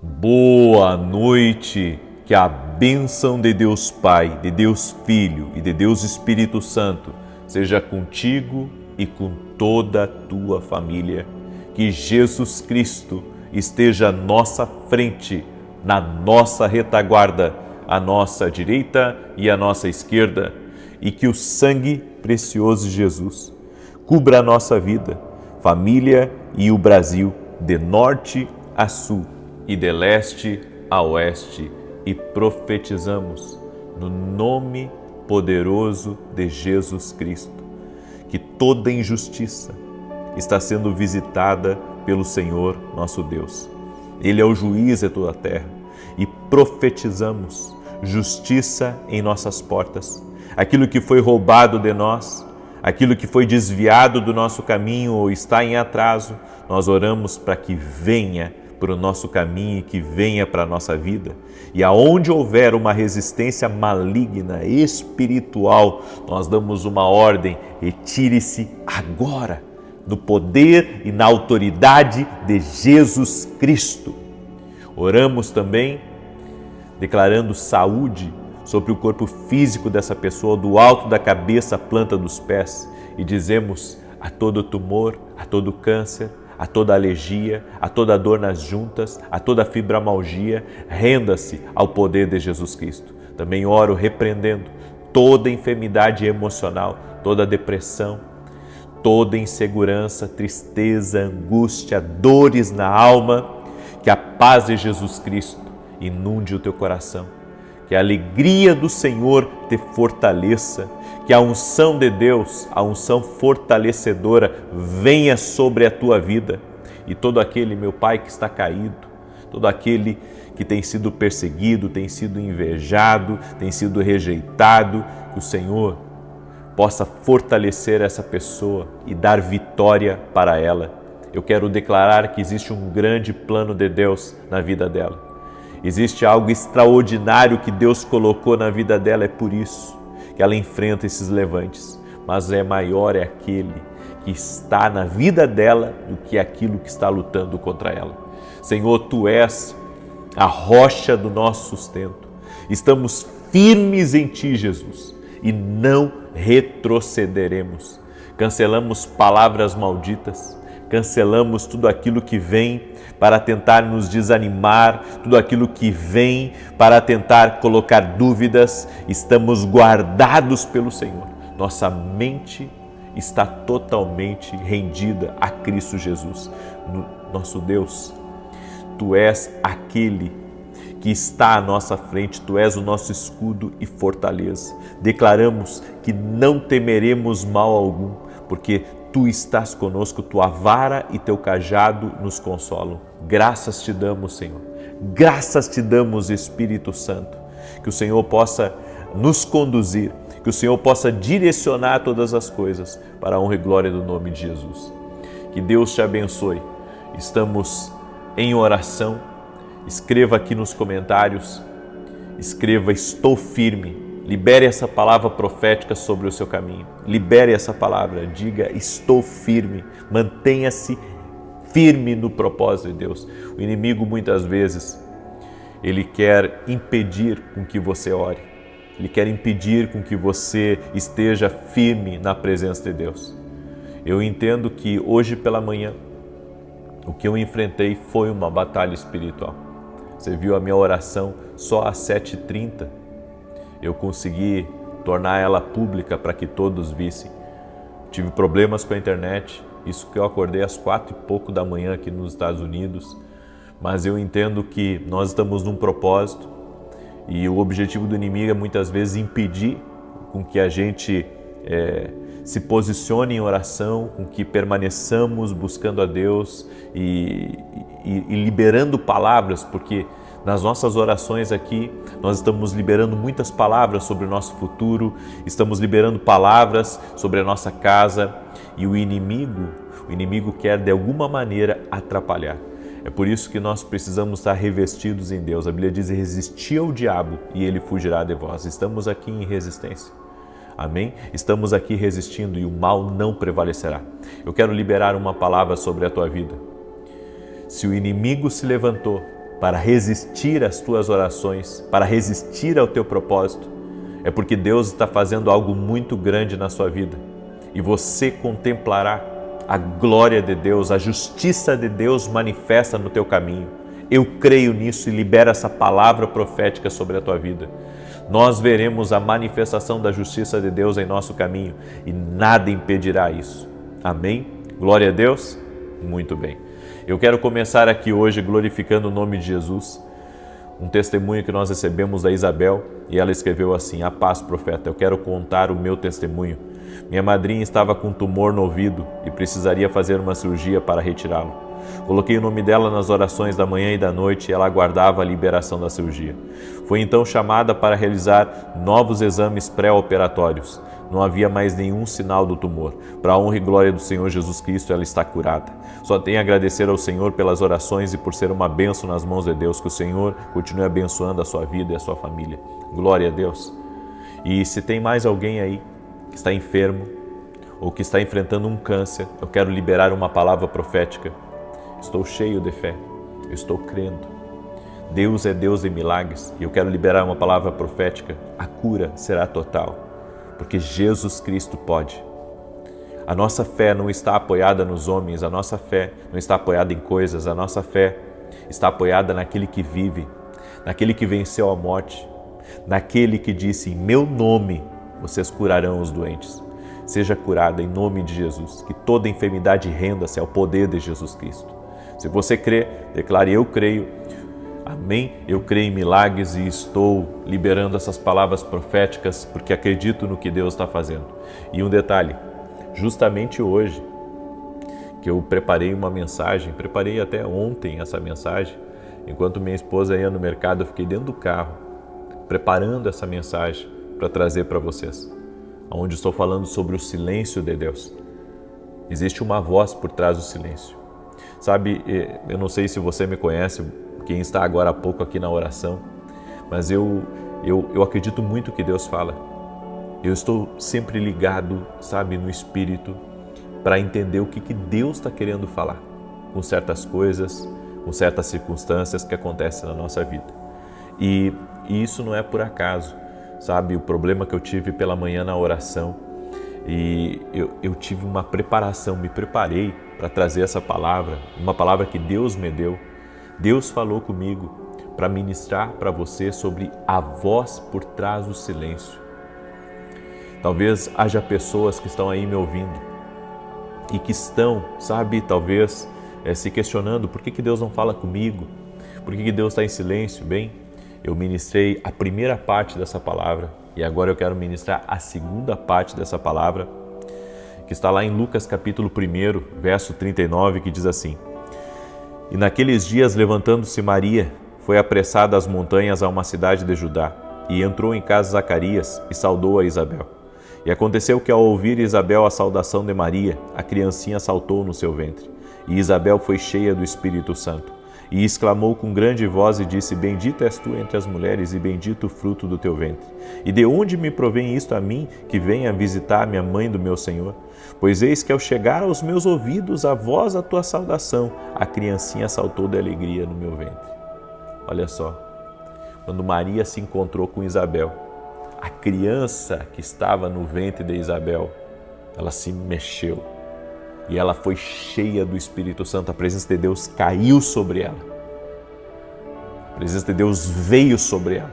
Boa noite, que a bênção de Deus Pai, de Deus Filho e de Deus Espírito Santo seja contigo e com toda a tua família. Que Jesus Cristo esteja à nossa frente, na nossa retaguarda, à nossa direita e à nossa esquerda, e que o sangue precioso de Jesus cubra a nossa vida, família e o Brasil, de norte a sul e de leste a oeste, e profetizamos no nome poderoso de Jesus Cristo que toda injustiça está sendo visitada pelo Senhor nosso Deus. Ele é o juiz de toda a terra, e profetizamos justiça em nossas portas. Aquilo que foi roubado de nós, aquilo que foi desviado do nosso caminho ou está em atraso, nós oramos para que venha para o nosso caminho e que venha para a nossa vida. E aonde houver uma resistência maligna, espiritual, nós damos uma ordem: retire-se agora, no poder e na autoridade de Jesus Cristo. Oramos também declarando saúde sobre o corpo físico dessa pessoa, do alto da cabeça à planta dos pés, e dizemos a todo tumor, a todo câncer, a toda alergia, a toda dor nas juntas, a toda fibromialgia, renda-se ao poder de Jesus Cristo. Também oro repreendendo toda enfermidade emocional, toda depressão, toda insegurança, tristeza, angústia, dores na alma. Que a paz de Jesus Cristo inunde o teu coração, que a alegria do Senhor te fortaleça, que a unção de Deus, a unção fortalecedora, venha sobre a tua vida. E todo aquele, meu Pai, que está caído, todo aquele que tem sido perseguido, tem sido invejado, tem sido rejeitado, que o Senhor possa fortalecer essa pessoa e dar vitória para ela. Eu quero declarar que existe um grande plano de Deus na vida dela. Existe algo extraordinário que Deus colocou na vida dela, é por isso que ela enfrenta esses levantes. Mas maior é aquele que está na vida dela do que aquilo que está lutando contra ela. Senhor, Tu és a rocha do nosso sustento. Estamos firmes em Ti, Jesus, e não retrocederemos. Cancelamos palavras malditas, cancelamos tudo aquilo que vem para tentar nos desanimar, tudo aquilo que vem para tentar colocar dúvidas. Estamos guardados pelo Senhor. Nossa mente está totalmente rendida a Cristo Jesus. Nosso Deus, Tu és aquele que está à nossa frente, Tu és o nosso escudo e fortaleza. Declaramos que não temeremos mal algum, porque Tu estás conosco, Tua vara e Teu cajado nos consolam. Graças Te damos, Senhor. Graças Te damos, Espírito Santo. Que o Senhor possa nos conduzir, que o Senhor possa direcionar todas as coisas para a honra e glória do nome de Jesus. Que Deus te abençoe. Estamos em oração. Escreva aqui nos comentários, escreva: estou firme. Libere essa palavra profética sobre o seu caminho. Libere essa palavra, diga: estou firme. Mantenha-se firme no propósito de Deus. O inimigo muitas vezes, ele quer impedir com que você ore. Ele quer impedir com que você esteja firme na presença de Deus. Eu entendo que hoje pela manhã, o que eu enfrentei foi uma batalha espiritual. Você viu a minha oração só às 7h30. Eu consegui tornar ela pública para que todos vissem. Tive problemas com a internet, isso que eu acordei às 4 e pouco da manhã aqui nos Estados Unidos, mas eu entendo que nós estamos num propósito e o objetivo do inimigo é muitas vezes impedir com que a gente se posicione em oração, com que permaneçamos buscando a Deus e liberando palavras, porque nas nossas orações aqui, nós estamos liberando muitas palavras sobre o nosso futuro, estamos liberando palavras sobre a nossa casa, e o inimigo quer de alguma maneira atrapalhar. É por isso que nós precisamos estar revestidos em Deus. A Bíblia diz: resistir ao diabo e ele fugirá de vós. Estamos aqui em resistência. Amém? Estamos aqui resistindo e o mal não prevalecerá. Eu quero liberar uma palavra sobre a tua vida. Se o inimigo se levantou para resistir às tuas orações, para resistir ao teu propósito, é porque Deus está fazendo algo muito grande na sua vida e você contemplará a glória de Deus, a justiça de Deus manifesta no teu caminho. Eu creio nisso e libero essa palavra profética sobre a tua vida. Nós veremos a manifestação da justiça de Deus em nosso caminho e nada impedirá isso. Amém? Glória a Deus? Muito bem. Eu quero começar aqui hoje glorificando o nome de Jesus. Um testemunho que nós recebemos da Isabel e ela escreveu assim: a paz, profeta, eu quero contar o meu testemunho. Minha madrinha estava com um tumor no ouvido e precisaria fazer uma cirurgia para retirá-lo. Coloquei o nome dela nas orações da manhã e da noite e ela aguardava a liberação da cirurgia. Foi então chamada para realizar novos exames pré-operatórios. Não havia mais nenhum sinal do tumor. Para a honra e glória do Senhor Jesus Cristo, ela está curada. Só tenho a agradecer ao Senhor pelas orações e por ser uma bênção nas mãos de Deus. Que o Senhor continue abençoando a sua vida e a sua família. Glória a Deus. E se tem mais alguém aí que está enfermo ou que está enfrentando um câncer, eu quero liberar uma palavra profética. Estou cheio de fé, eu estou crendo. Deus é Deus de milagres e eu quero liberar uma palavra profética. A cura será total, porque Jesus Cristo pode. A nossa fé não está apoiada nos homens, a nossa fé não está apoiada em coisas, a nossa fé está apoiada naquele que vive, naquele que venceu a morte, naquele que disse: em meu nome vocês curarão os doentes. Seja curada em nome de Jesus, que toda enfermidade renda-se ao poder de Jesus Cristo. Se você crê, declare: eu creio. Amém? Eu creio em milagres e estou liberando essas palavras proféticas porque acredito no que Deus está fazendo. E um detalhe, justamente hoje que eu preparei uma mensagem, preparei até ontem essa mensagem, enquanto minha esposa ia no mercado, eu fiquei dentro do carro preparando essa mensagem para trazer para vocês, onde estou falando sobre o silêncio de Deus. Existe uma voz por trás do silêncio. Sabe, eu não sei se você me conhece, quem está agora há pouco aqui na oração, mas eu acredito muito que Deus fala. Eu estou sempre ligado, sabe, no Espírito, para entender o que Deus está querendo falar com certas coisas, com certas circunstâncias que acontecem na nossa vida. E isso não é por acaso, sabe, o problema que eu tive pela manhã na oração, e eu tive uma preparação, me preparei para trazer essa palavra, uma palavra que Deus me deu. Deus falou comigo para ministrar para você sobre a voz por trás do silêncio. Talvez haja pessoas que estão aí me ouvindo e que estão, sabe, talvez se questionando: por que Deus não fala comigo? Por que Deus está em silêncio? Bem, eu ministrei a primeira parte dessa palavra e agora eu quero ministrar a segunda parte dessa palavra, que está lá em Lucas capítulo 1, verso 39, que diz assim: e naqueles dias, levantando-se Maria, foi apressada às montanhas a uma cidade de Judá, e entrou em casa de Zacarias e saudou a Isabel. E aconteceu que, ao ouvir Isabel a saudação de Maria, a criancinha saltou no seu ventre. E Isabel foi cheia do Espírito Santo, e exclamou com grande voz e disse: bendita és tu entre as mulheres, e bendito o fruto do teu ventre. E de onde me provém isto a mim, que venha visitar-me a mãe do meu Senhor? Pois eis que ao chegar aos meus ouvidos a voz da tua saudação, a criancinha saltou de alegria no meu ventre. Olha só, quando Maria se encontrou com Isabel, a criança que estava no ventre de Isabel, ela se mexeu e ela foi cheia do Espírito Santo. A presença de Deus caiu sobre ela. A presença de Deus veio sobre ela.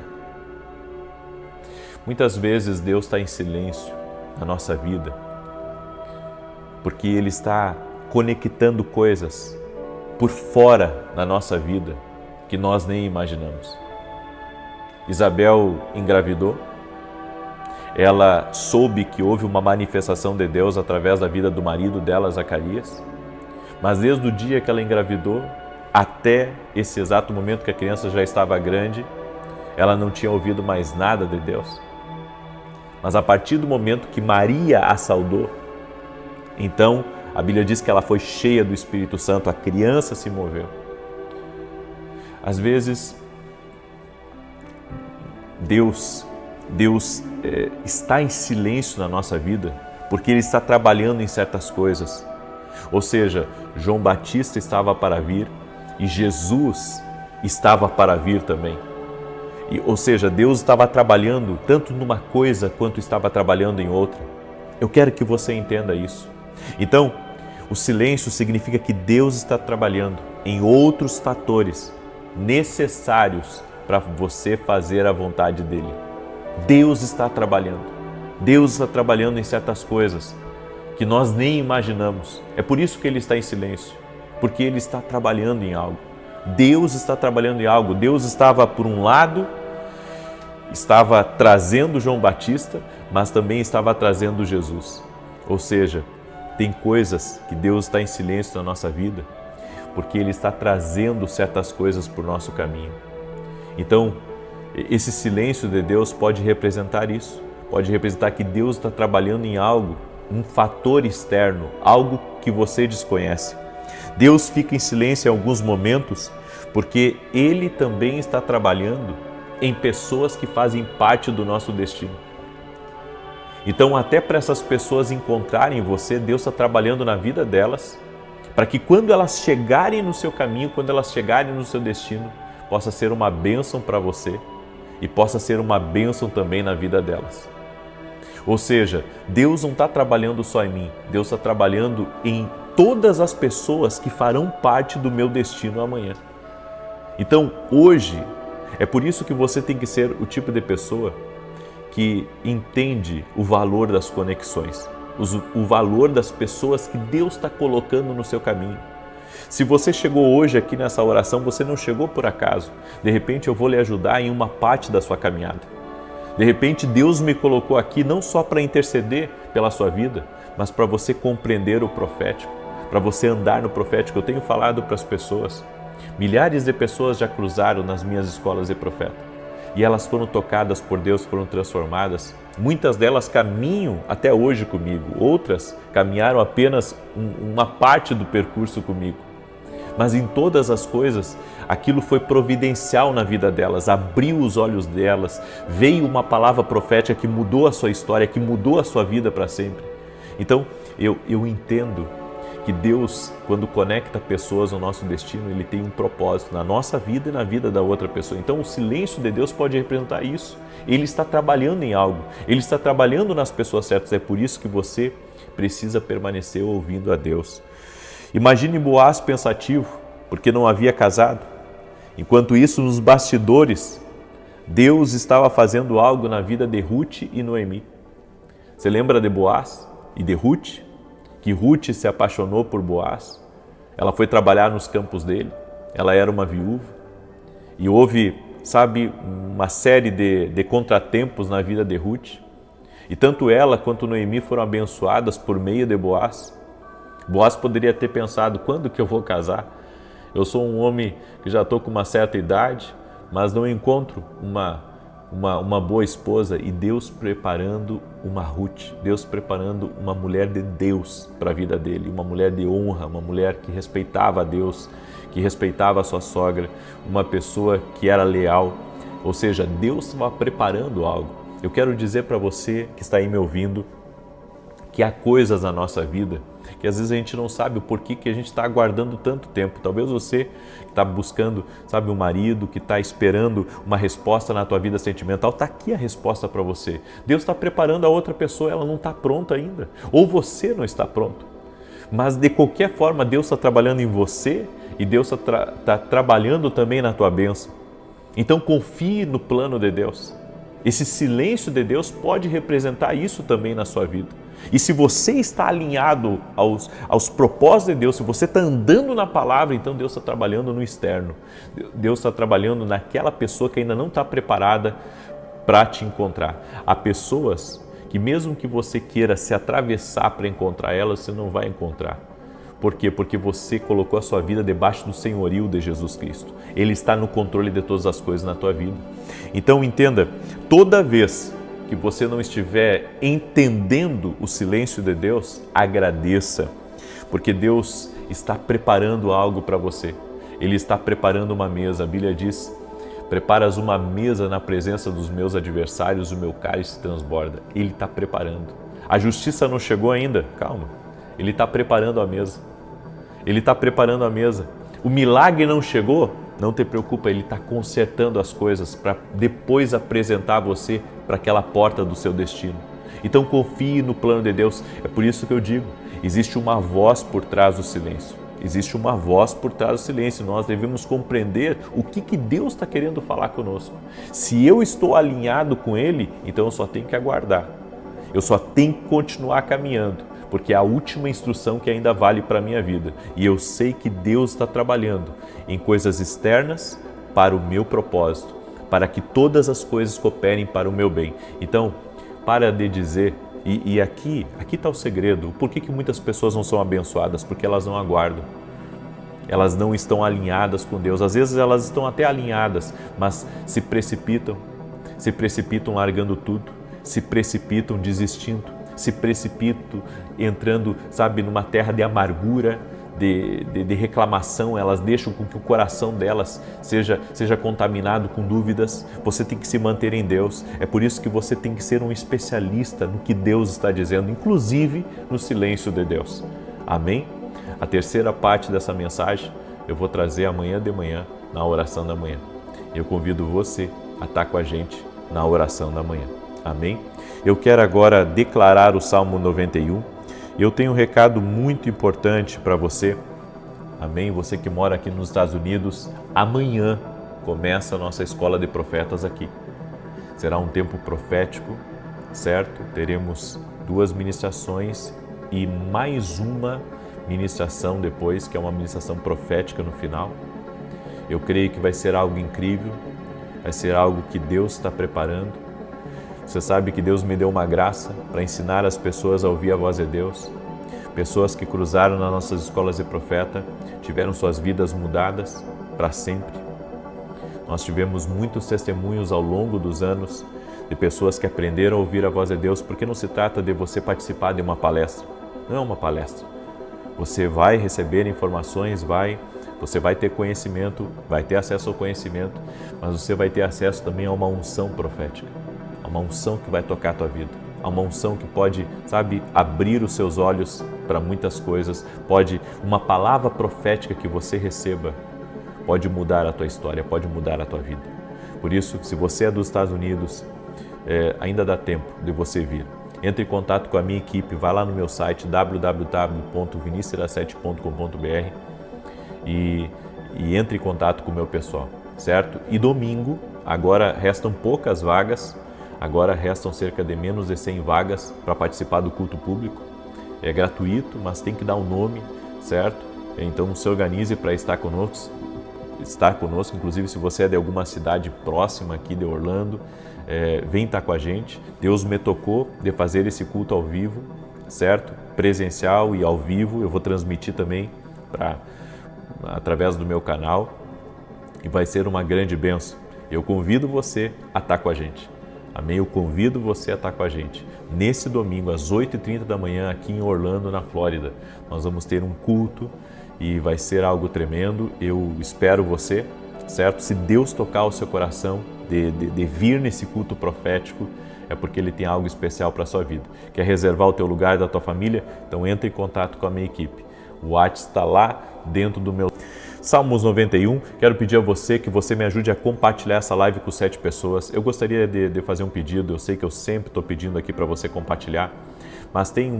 Muitas vezes Deus está em silêncio na nossa vida, porque Ele está conectando coisas por fora da nossa vida que nós nem imaginamos. Isabel engravidou, ela soube que houve uma manifestação de Deus através da vida do marido dela, Zacarias, mas desde o dia que ela engravidou até esse exato momento que a criança já estava grande, ela não tinha ouvido mais nada de Deus. Mas a partir do momento que Maria a saudou, então a Bíblia diz que ela foi cheia do Espírito Santo, a criança se moveu. Às vezes, Deus está em silêncio na nossa vida porque Ele está trabalhando em certas coisas. Ou seja, João Batista estava para vir e Jesus estava para vir também. Ou seja, Deus estava trabalhando tanto numa coisa quanto estava trabalhando em outra. Eu quero que você entenda isso. Então, o silêncio significa que Deus está trabalhando em outros fatores necessários para você fazer a vontade dele. Deus está trabalhando. Deus está trabalhando em certas coisas que nós nem imaginamos. É por isso que ele está em silêncio, porque ele está trabalhando em algo. Deus está trabalhando em algo. Deus estava, por um lado, estava trazendo João Batista, mas também estava trazendo Jesus. Ou seja, tem coisas que Deus está em silêncio na nossa vida, porque Ele está trazendo certas coisas para o nosso caminho. Então, esse silêncio de Deus pode representar isso. Pode representar que Deus está trabalhando em algo, um fator externo, algo que você desconhece. Deus fica em silêncio em alguns momentos, porque Ele também está trabalhando em pessoas que fazem parte do nosso destino. Então, até para essas pessoas encontrarem você, Deus está trabalhando na vida delas, para que quando elas chegarem no seu caminho, quando elas chegarem no seu destino, possa ser uma bênção para você e possa ser uma bênção também na vida delas. Ou seja, Deus não está trabalhando só em mim, Deus está trabalhando em todas as pessoas que farão parte do meu destino amanhã. Então, hoje, é por isso que você tem que ser o tipo de pessoa que entende o valor das conexões, o valor das pessoas que Deus está colocando no seu caminho. Se você chegou hoje aqui nessa oração, você não chegou por acaso. De repente eu vou lhe ajudar em uma parte da sua caminhada. De repente Deus me colocou aqui não só para interceder pela sua vida, mas para você compreender o profético, para você andar no profético. Eu tenho falado para as pessoas, milhares de pessoas já cruzaram nas minhas escolas de profeta. E elas foram tocadas por Deus, foram transformadas. Muitas delas caminham até hoje comigo, outras caminharam apenas uma parte do percurso comigo. Mas em todas as coisas, aquilo foi providencial na vida delas, abriu os olhos delas, veio uma palavra profética que mudou a sua história, que mudou a sua vida para sempre. Então, eu entendo que Deus, quando conecta pessoas ao nosso destino, Ele tem um propósito na nossa vida e na vida da outra pessoa. Então, o silêncio de Deus pode representar isso. Ele está trabalhando em algo, Ele está trabalhando nas pessoas certas. É por isso que você precisa permanecer ouvindo a Deus. Imagine Boaz pensativo, porque não havia casado. Enquanto isso, nos bastidores, Deus estava fazendo algo na vida de Ruth e Noemi. Você lembra de Boaz e de Ruth? Que Ruth se apaixonou por Boaz, ela foi trabalhar nos campos dele, ela era uma viúva e houve, uma série de contratempos na vida de Ruth. E tanto ela quanto Noemi foram abençoadas por meio de Boaz. Boaz poderia ter pensado, quando que eu vou casar? Eu sou um homem que já estou com uma certa idade, mas não encontro uma boa esposa. E Deus preparando uma Ruth, Deus preparando uma mulher de Deus para a vida dele, uma mulher de honra, uma mulher que respeitava a Deus, que respeitava a sua sogra, uma pessoa que era leal. Ou seja, Deus estava preparando algo. Eu quero dizer para você que está aí me ouvindo, que há coisas na nossa vida que às vezes a gente não sabe o porquê que a gente está aguardando tanto tempo. Talvez você que está buscando, um marido, que está esperando uma resposta na tua vida sentimental, está aqui a resposta para você. Deus está preparando a outra pessoa, ela não está pronta ainda. Ou você não está pronto. Mas de qualquer forma, Deus está trabalhando em você e Deus está trabalhando também na tua bênção. Então confie no plano de Deus. Esse silêncio de Deus pode representar isso também na sua vida. E se você está alinhado aos propósitos de Deus, se você está andando na palavra, então Deus está trabalhando no externo. Deus está trabalhando naquela pessoa que ainda não está preparada para te encontrar. Há pessoas que mesmo que você queira se atravessar para encontrar elas, você não vai encontrar. Por quê? Porque você colocou a sua vida debaixo do senhorio de Jesus Cristo. Ele está no controle de todas as coisas na tua vida. Então entenda, toda vez que você não estiver entendendo o silêncio de Deus, agradeça, porque Deus está preparando algo para você. Ele está preparando uma mesa. A Bíblia diz, preparas uma mesa na presença dos meus adversários, o meu cálice transborda. Ele está preparando. A justiça não chegou ainda? Calma. Ele está preparando a mesa. Ele está preparando a mesa. O milagre não chegou? Não te preocupa, Ele está consertando as coisas para depois apresentar você para aquela porta do seu destino. Então confie no plano de Deus. É por isso que eu digo, existe uma voz por trás do silêncio. Existe uma voz por trás do silêncio. Nós devemos compreender o que Deus está querendo falar conosco. Se eu estou alinhado com Ele, então eu só tenho que aguardar. Eu só tenho que continuar caminhando, porque é a última instrução que ainda vale para a minha vida. E eu sei que Deus está trabalhando em coisas externas para o meu propósito, para que todas as coisas cooperem para o meu bem. Então, para de dizer, e aqui está o segredo, por que muitas pessoas não são abençoadas? Porque elas não aguardam. Elas não estão alinhadas com Deus. Às vezes elas estão até alinhadas, mas se precipitam largando tudo, se precipitam desistindo, se precipitam entrando, numa terra de amargura, de reclamação. Elas deixam com que o coração delas seja contaminado com dúvidas. Você tem que se manter em Deus. É por isso que você tem que ser um especialista no que Deus está dizendo, inclusive no silêncio de Deus. Amém? A terceira parte dessa mensagem eu vou trazer amanhã de manhã, na oração da manhã. Eu convido você a estar com a gente na oração da manhã. Amém? Eu quero agora declarar o Salmo 91. Eu tenho um recado muito importante para você. Amém? Você que mora aqui nos Estados Unidos, amanhã começa a nossa escola de profetas aqui. Será um tempo profético, certo? Teremos 2 ministrações e mais uma ministração depois, que é uma ministração profética no final. Eu creio que vai ser algo incrível, vai ser algo que Deus está preparando. Você sabe que Deus me deu uma graça para ensinar as pessoas a ouvir a voz de Deus. Pessoas que cruzaram nas nossas escolas de profeta tiveram suas vidas mudadas para sempre. Nós tivemos muitos testemunhos ao longo dos anos de pessoas que aprenderam a ouvir a voz de Deus, porque não se trata de você participar de uma palestra. Não é uma palestra. Você vai receber informações, você vai ter conhecimento, vai ter acesso ao conhecimento, mas você vai ter acesso também a uma unção profética. Uma unção que vai tocar a tua vida, uma unção que pode, abrir os seus olhos para muitas coisas, uma palavra profética que você receba, pode mudar a tua história, pode mudar a tua vida. Por isso, se você é dos Estados Unidos, ainda dá tempo de você vir. Entre em contato com a minha equipe, vai lá no meu site www.vinicius7.com.br e entre em contato com o meu pessoal, certo? E domingo, agora restam poucas vagas. Agora restam cerca de menos de 100 vagas para participar do culto público. É gratuito, mas tem que dar um nome, certo? Então se organize para estar conosco. Inclusive se você é de alguma cidade próxima aqui de Orlando, vem estar com a gente. Deus me tocou de fazer esse culto ao vivo, certo? Presencial e ao vivo. Eu vou transmitir também através do meu canal e vai ser uma grande bênção. Eu convido você a estar com a gente. Amém? Eu convido você a estar com a gente. Nesse domingo, às 8h30 da manhã, aqui em Orlando, na Flórida, nós vamos ter um culto e vai ser algo tremendo. Eu espero você, certo? Se Deus tocar o seu coração de vir nesse culto profético, é porque Ele tem algo especial para a sua vida. Quer reservar o teu lugar da tua família? Então entre em contato com a minha equipe. O WhatsApp está lá dentro do meu... Salmos 91, quero pedir a você que você me ajude a compartilhar essa live com 7 pessoas. Eu gostaria de fazer um pedido, eu sei que eu sempre estou pedindo aqui para você compartilhar, mas tem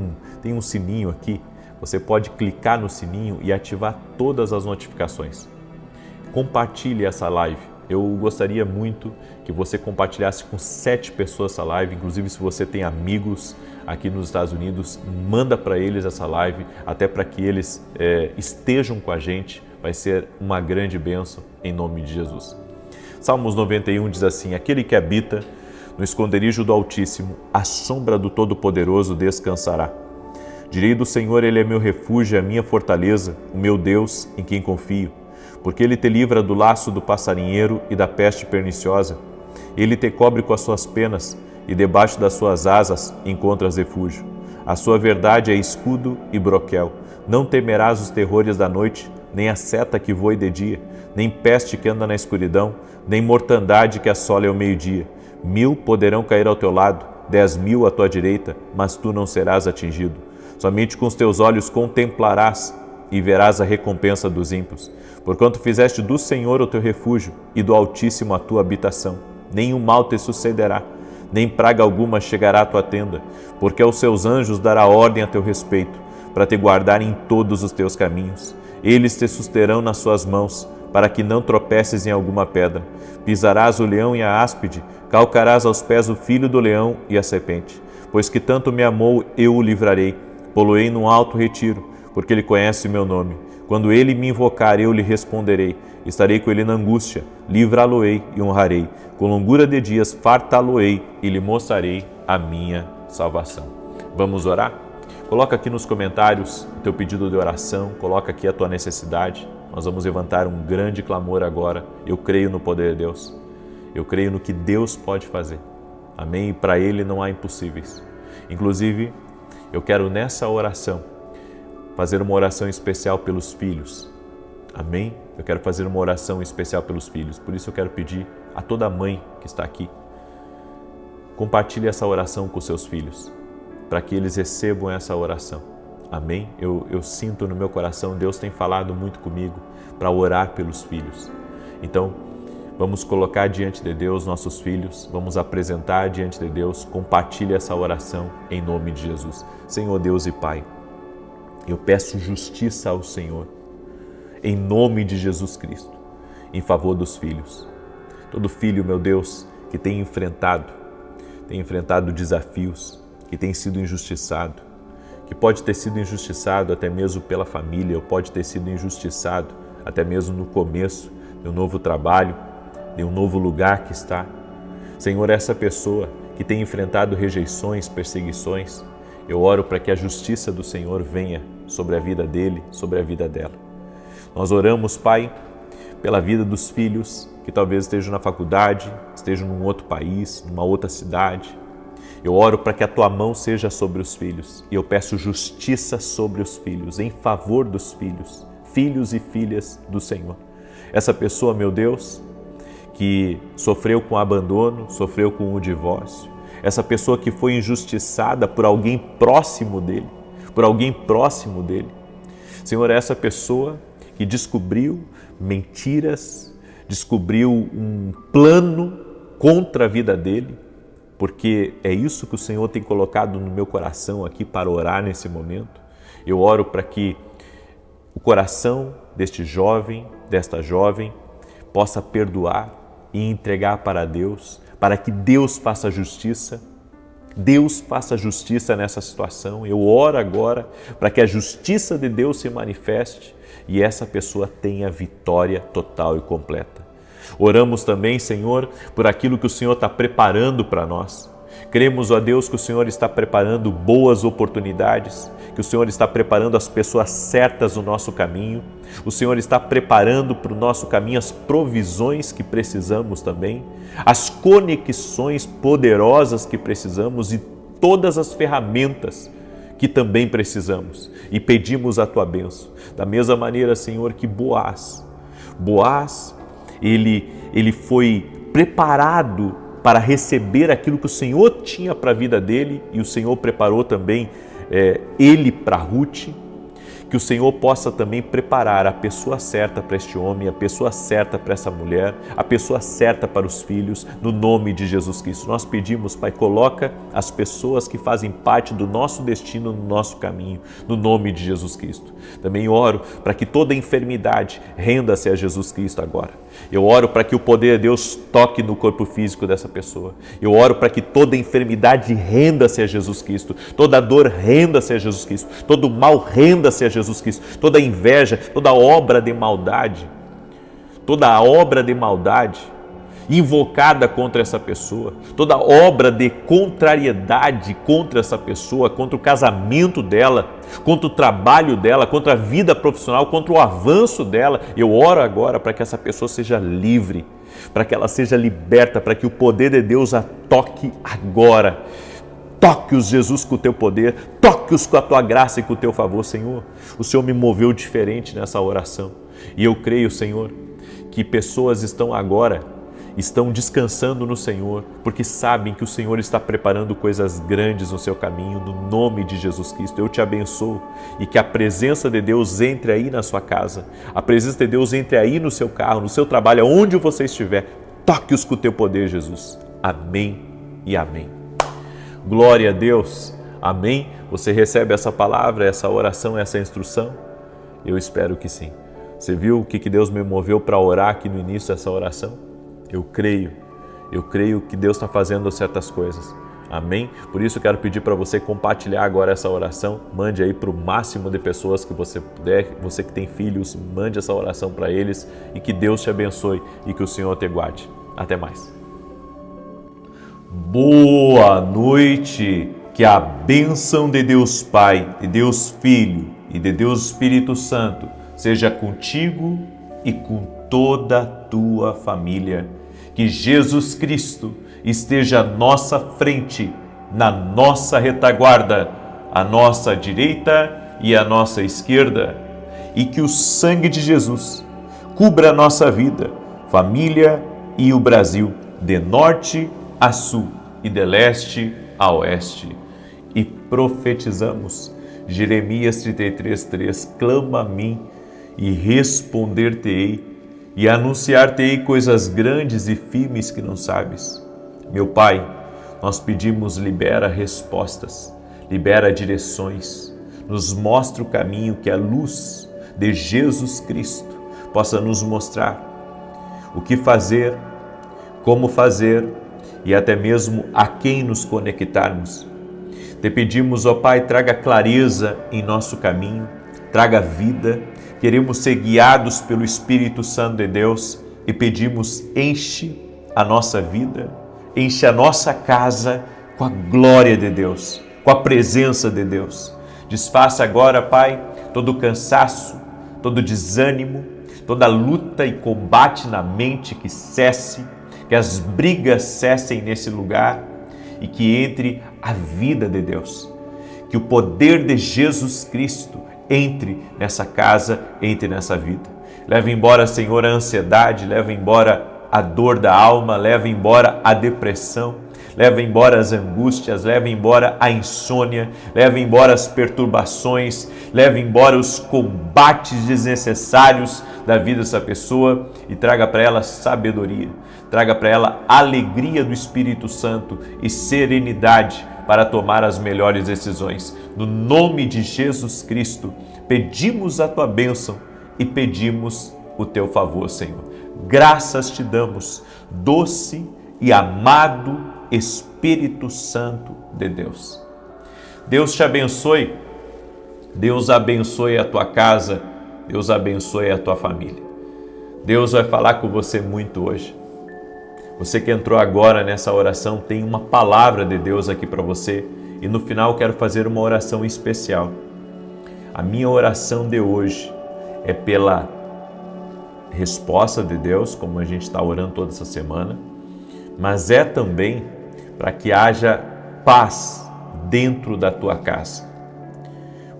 um sininho aqui, você pode clicar no sininho e ativar todas as notificações. Compartilhe essa live. Eu gostaria muito que você compartilhasse com 7 pessoas essa live, inclusive se você tem amigos aqui nos Estados Unidos, manda para eles essa live, até para que eles estejam com a gente. Vai ser uma grande bênção em nome de Jesus. Salmos 91 diz assim: aquele que habita no esconderijo do Altíssimo, à sombra do Todo-Poderoso descansará. Direi do Senhor, Ele é meu refúgio, a minha fortaleza, o meu Deus em quem confio. Porque Ele te livra do laço do passarinheiro e da peste perniciosa. Ele te cobre com as suas penas e debaixo das suas asas encontras refúgio. A sua verdade é escudo e broquel. Não temerás os terrores da noite, nem a seta que voe de dia, nem peste que anda na escuridão, nem mortandade que assole ao meio-dia. 1000 poderão cair ao teu lado, 10.000 à tua direita, mas tu não serás atingido. Somente com os teus olhos contemplarás e verás a recompensa dos ímpios. Porquanto fizeste do Senhor o teu refúgio e do Altíssimo a tua habitação. Nenhum mal te sucederá, nem praga alguma chegará à tua tenda, porque aos seus anjos dará ordem a teu respeito, para te guardarem em todos os teus caminhos. Eles te susterão nas suas mãos, para que não tropeces em alguma pedra. Pisarás o leão e a áspide, calcarás aos pés o filho do leão e a serpente. Pois que tanto me amou, eu o livrarei, pô-lo-ei num alto retiro, porque ele conhece o meu nome. Quando ele me invocar, eu lhe responderei. Estarei com ele na angústia, livrá-lo-ei e honrarei. Com longura de dias fartá-lo-ei e lhe mostrarei a minha salvação. Vamos orar? Coloca aqui nos comentários o teu pedido de oração, coloca aqui a tua necessidade. Nós vamos levantar um grande clamor agora. Eu creio no poder de Deus. Eu creio no que Deus pode fazer. Amém? E para Ele não há impossíveis. Inclusive, eu quero nessa oração fazer uma oração especial pelos filhos. Amém? Eu quero fazer uma oração especial pelos filhos. Por isso eu quero pedir a toda mãe que está aqui, compartilhe essa oração com seus filhos, para que eles recebam essa oração. Amém? Eu sinto no meu coração, Deus tem falado muito comigo para orar pelos filhos. Então, vamos colocar diante de Deus nossos filhos, vamos apresentar diante de Deus, compartilhe essa oração em nome de Jesus. Senhor Deus e Pai, eu peço justiça ao Senhor, em nome de Jesus Cristo, em favor dos filhos. Todo filho, meu Deus, que tem enfrentado desafios, que tem sido injustiçado, que pode ter sido injustiçado até mesmo pela família, ou pode ter sido injustiçado até mesmo no começo de um novo trabalho, de um novo lugar que está. Senhor, essa pessoa que tem enfrentado rejeições, perseguições, eu oro para que a justiça do Senhor venha sobre a vida dele, sobre a vida dela. Nós oramos, Pai, pela vida dos filhos que talvez estejam na faculdade, estejam num outro país, numa outra cidade. Eu oro para que a Tua mão seja sobre os filhos e eu peço justiça sobre os filhos, em favor dos filhos, filhos e filhas do Senhor. Essa pessoa, meu Deus, que sofreu com abandono, sofreu com o divórcio, essa pessoa que foi injustiçada por alguém próximo dele, Senhor, essa pessoa que descobriu mentiras, descobriu um plano contra a vida dele, porque é isso que o Senhor tem colocado no meu coração aqui para orar nesse momento. Eu oro para que o coração deste jovem, desta jovem, possa perdoar e entregar para Deus, para que Deus faça justiça. Deus faça justiça nessa situação. Eu oro agora para que a justiça de Deus se manifeste e essa pessoa tenha vitória total e completa. Oramos também, Senhor, por aquilo que o Senhor está preparando para nós. Cremos, ó Deus, que o Senhor está preparando boas oportunidades, que o Senhor está preparando as pessoas certas no nosso caminho, o Senhor está preparando para o nosso caminho as provisões que precisamos também, as conexões poderosas que precisamos e todas as ferramentas que também precisamos. E pedimos a Tua bênção. Da mesma maneira, Senhor, que Boaz, ele foi preparado para receber aquilo que o Senhor tinha para a vida dele e o Senhor preparou também ele para Ruth, que o Senhor possa também preparar a pessoa certa para este homem, a pessoa certa para essa mulher, a pessoa certa para os filhos, no nome de Jesus Cristo. Nós pedimos, Pai, coloca as pessoas que fazem parte do nosso destino no nosso caminho, no nome de Jesus Cristo. Também oro para que toda enfermidade renda-se a Jesus Cristo agora. Eu oro para que o poder de Deus toque no corpo físico dessa pessoa. Eu oro para que toda enfermidade renda-se a Jesus Cristo, toda dor renda-se a Jesus Cristo, todo mal renda-se a Jesus Cristo, toda inveja, toda obra de maldade invocada contra essa pessoa, toda obra de contrariedade contra essa pessoa, contra o casamento dela, contra o trabalho dela, contra a vida profissional, contra o avanço dela. Eu oro agora para que essa pessoa seja livre, para que ela seja liberta, para que o poder de Deus a toque agora. Toque-os, Jesus, com o Teu poder, toque-os com a Tua graça e com o Teu favor, Senhor. O Senhor me moveu diferente nessa oração. E eu creio, Senhor, que pessoas estão agora estão descansando no Senhor, porque sabem que o Senhor está preparando coisas grandes no seu caminho, no nome de Jesus Cristo. Eu te abençoo e que a presença de Deus entre aí na sua casa, a presença de Deus entre aí no seu carro, no seu trabalho, aonde você estiver. Toque-os com o teu poder, Jesus. Amém e amém. Glória a Deus. Amém. Você recebe essa palavra, essa oração, essa instrução? Eu espero que sim. Você viu o que Deus me moveu para orar aqui no início dessa oração? Eu creio que Deus está fazendo certas coisas. Amém? Por isso eu quero pedir para você compartilhar agora essa oração. Mande aí para o máximo de pessoas que você puder. Você que tem filhos, mande essa oração para eles e que Deus te abençoe e que o Senhor te guarde. Até mais. Boa noite. Que a bênção de Deus Pai, de Deus Filho e de Deus Espírito Santo seja contigo e com toda a tua família. Que Jesus Cristo esteja à nossa frente, na nossa retaguarda, à nossa direita e à nossa esquerda. E que o sangue de Jesus cubra a nossa vida, família e o Brasil, de norte a sul e de leste a oeste. E profetizamos, Jeremias 33:3, clama a mim e responder-te-ei e anunciar-te-ei coisas grandes e firmes que não sabes. Meu Pai, nós pedimos, libera respostas, libera direções, nos mostra o caminho, que a luz de Jesus Cristo possa nos mostrar o que fazer, como fazer e até mesmo a quem nos conectarmos. Te pedimos, ó Pai, traga clareza em nosso caminho, traga vida. Queremos ser guiados pelo Espírito Santo de Deus e pedimos, enche a nossa vida, enche a nossa casa com a glória de Deus, com a presença de Deus. Desfaça agora, Pai, todo o cansaço, todo o desânimo, toda luta e combate na mente, que cesse, que as brigas cessem nesse lugar e que entre a vida de Deus, que o poder de Jesus Cristo entre nessa casa, entre nessa vida. Leva embora, Senhor, a ansiedade, leva embora a dor da alma, leva embora a depressão, leva embora as angústias, leva embora a insônia, leva embora as perturbações, leva embora os combates desnecessários da vida dessa pessoa e traga para ela sabedoria, traga para ela alegria do Espírito Santo e serenidade para tomar as melhores decisões. No nome de Jesus Cristo, pedimos a tua bênção e pedimos o teu favor, Senhor. Graças te damos, doce e amado Espírito Santo de Deus. Deus te abençoe, Deus abençoe a tua casa, Deus abençoe a tua família. Deus vai falar com você muito hoje. Você que entrou agora nessa oração, tem uma palavra de Deus aqui para você e no final quero fazer uma oração especial. A minha oração de hoje é pela resposta de Deus, como a gente está orando toda essa semana, mas é também para que haja paz dentro da tua casa.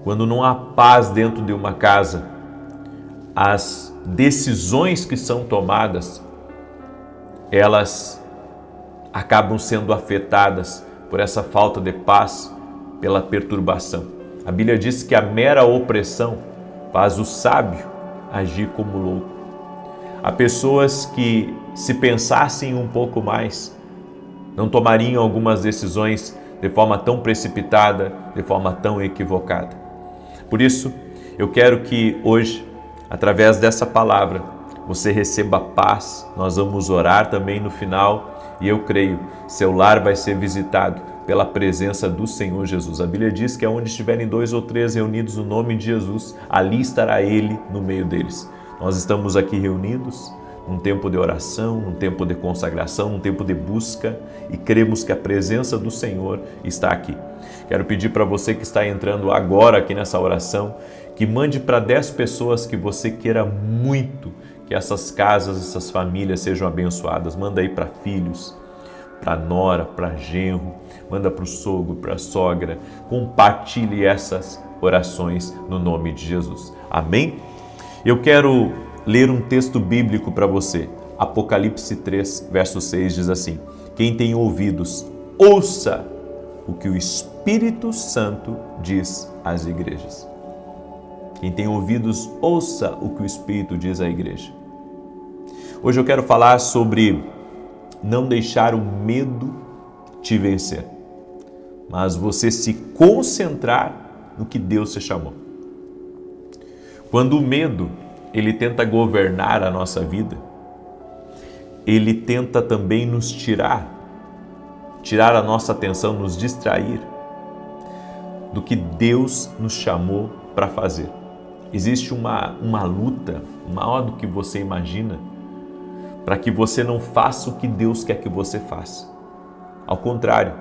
Quando não há paz dentro de uma casa, as decisões que são tomadas, elas acabam sendo afetadas por essa falta de paz, pela perturbação. A Bíblia diz que a mera opressão faz o sábio agir como louco. Há pessoas que, se pensassem um pouco mais, não tomariam algumas decisões de forma tão precipitada, de forma tão equivocada. Por isso, eu quero que hoje, através dessa palavra, você receba paz. Nós vamos orar também no final e eu creio, seu lar vai ser visitado pela presença do Senhor Jesus. A Bíblia diz que onde estiverem 2 ou 3 reunidos no nome de Jesus, ali estará Ele no meio deles. Nós estamos aqui reunidos num tempo de oração, num tempo de consagração, num tempo de busca e cremos que a presença do Senhor está aqui. Quero pedir para você que está entrando agora aqui nessa oração, que mande para 10 pessoas que você queira muito que essas casas, essas famílias sejam abençoadas. Manda aí para filhos, para nora, para genro, manda para o sogro, para a sogra. Compartilhe essas orações no nome de Jesus. Amém? Eu quero ler um texto bíblico para você. Apocalipse 3, verso 6 diz assim: quem tem ouvidos, ouça o que o Espírito Santo diz às igrejas. Quem tem ouvidos, ouça o que o Espírito diz à igreja. Hoje eu quero falar sobre não deixar o medo te vencer, mas você se concentrar no que Deus te chamou. Quando o medo, ele tenta governar a nossa vida, ele tenta também nos tirar a nossa atenção, nos distrair do que Deus nos chamou para fazer. Existe uma luta maior do que você imagina para que você não faça o que Deus quer que você faça. Ao contrário,